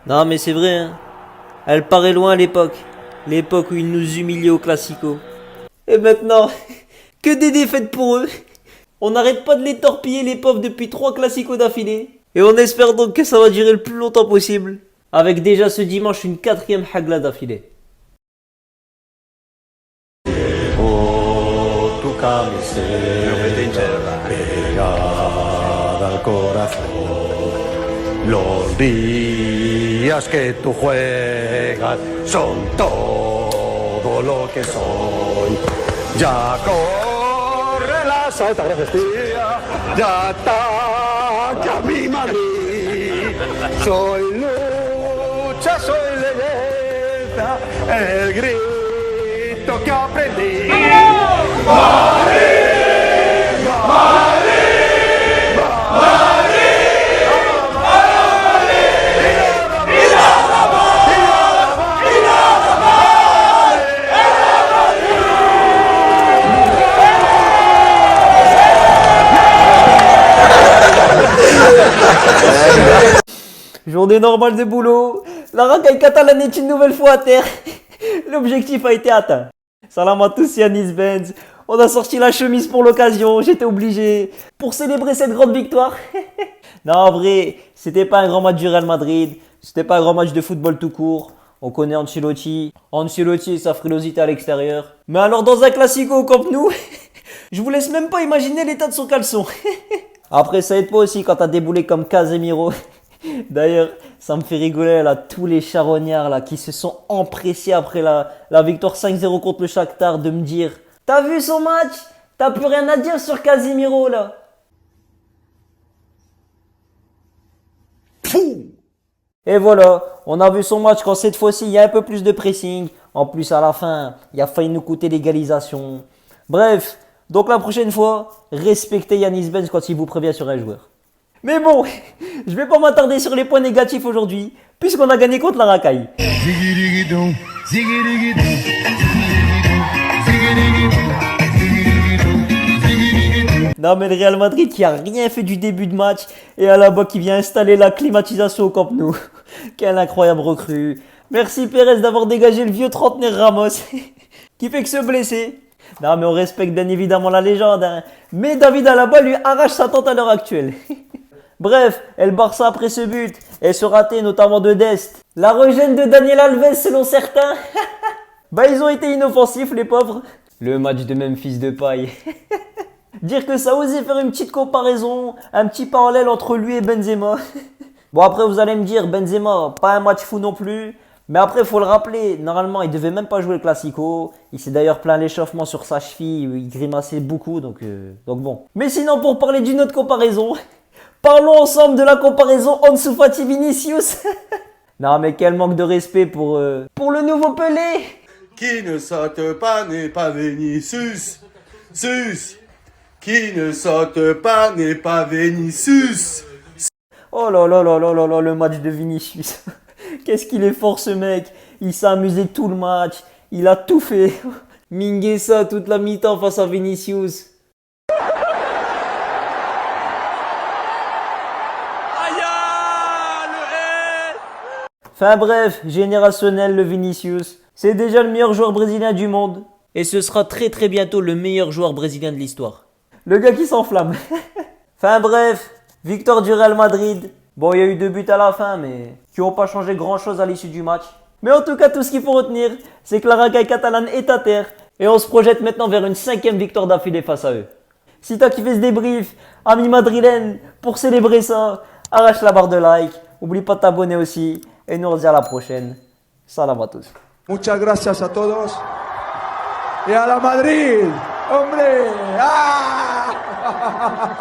Non mais c'est vrai, hein. Elle paraît loin à l'époque. L'époque où ils nous humiliaient au Classico. Et maintenant, que des défaites pour eux. On n'arrête pas de les torpiller les pauvres depuis 3 Classicos d'affilée. Et on espère donc que ça va durer le plus longtemps possible. Avec déjà ce dimanche une 4e Hagla d'affilée. Tu camiseta pegada al corazón. Los días que tú juegas son todo lo que soy. Ya corre la salta, gracias tía. Ya ataca mi Madrid. Soy lucha, soy leyenda. El grito que aprendí. Journée normale de boulot. La racaille catalane est une nouvelle fois à terre. L'objectif a été atteint. Salam à tous, Yanis Benz. On a sorti la chemise pour l'occasion, j'étais obligé. Pour célébrer cette grande victoire. Non, en vrai, c'était pas un grand match du Real Madrid. C'était pas un grand match de football tout court. On connaît Ancelotti. Ancelotti et sa frilosité à l'extérieur. Mais alors dans un classico au Camp Nou, je vous laisse même pas imaginer l'état de son caleçon. Après, ça aide pas aussi quand t'as déboulé comme Casemiro. D'ailleurs, ça me fait rigoler là, tous les charognards là, qui se sont empressés après la victoire 5-0 contre le Shakhtar de me dire « T'as vu son match? T'as plus rien à dire sur Casemiro là ?» Et voilà, on a vu son match quand cette fois-ci il y a un peu plus de pressing. En plus à la fin, il a failli nous coûter l'égalisation. Bref, donc la prochaine fois, respectez Yanis Benz quand il vous prévient sur un joueur. Mais bon, je vais pas m'attarder sur les points négatifs aujourd'hui, puisqu'on a gagné contre la racaille. Non mais le Real Madrid qui a rien fait du début de match et à la bas qui vient installer la climatisation au Camp Nou. Quelle incroyable recrue. Merci Pérez d'avoir dégagé le vieux trentenaire Ramos qui fait que se blesser. Non mais on respecte bien évidemment la légende, hein. Mais David Alaba lui arrache sa tente à l'heure actuelle. Bref, El Barça après ce but et ce raté notamment de Dest. La régène de Daniel Alves selon certains. Bah ils ont été inoffensifs les pauvres. Le match de Memphis Depay. Dire que ça a osé faire une petite comparaison, un petit parallèle entre lui et Benzema. Bon après vous allez me dire Benzema, pas un match fou non plus. Mais après il faut le rappeler, normalement il devait même pas jouer le Classico. Il s'est d'ailleurs plaint l'échauffement sur sa cheville, il grimaçait beaucoup donc bon. Mais sinon pour parler d'une autre comparaison, parlons ensemble de la comparaison Ansu Fati Vinicius. Non mais quel manque de respect pour le nouveau Pelé. Qui ne saute pas n'est pas Vinicius. Sus. Qui ne saute pas n'est pas Vinicius. Oh là là là là là là, le match de Vinicius. Qu'est-ce qu'il est fort ce mec. Il s'est amusé tout le match. Il a tout fait. Mingueza toute la mi-temps face à Vinicius. Enfin bref, générationnel le Vinicius. C'est déjà le meilleur joueur brésilien du monde. Et ce sera très très bientôt le meilleur joueur brésilien de l'histoire. Le gars qui s'enflamme. Enfin bref, victoire du Real Madrid. Bon, il y a eu 2 buts à la fin, mais qui n'ont pas changé grand chose à l'issue du match. Mais en tout cas, tout ce qu'il faut retenir, c'est que la racaille catalane est à terre. Et on se projette maintenant vers une 5e victoire d'affilée face à eux. Si t'as kiffé ce débrief, ami madrilène, pour célébrer ça, arrache la barre de like. Oublie pas de t'abonner aussi. Et nous on se dit à la prochaine. Salam à tous. Muchas gracias a todos. Y a la Madrid, hombre. ¡Ah!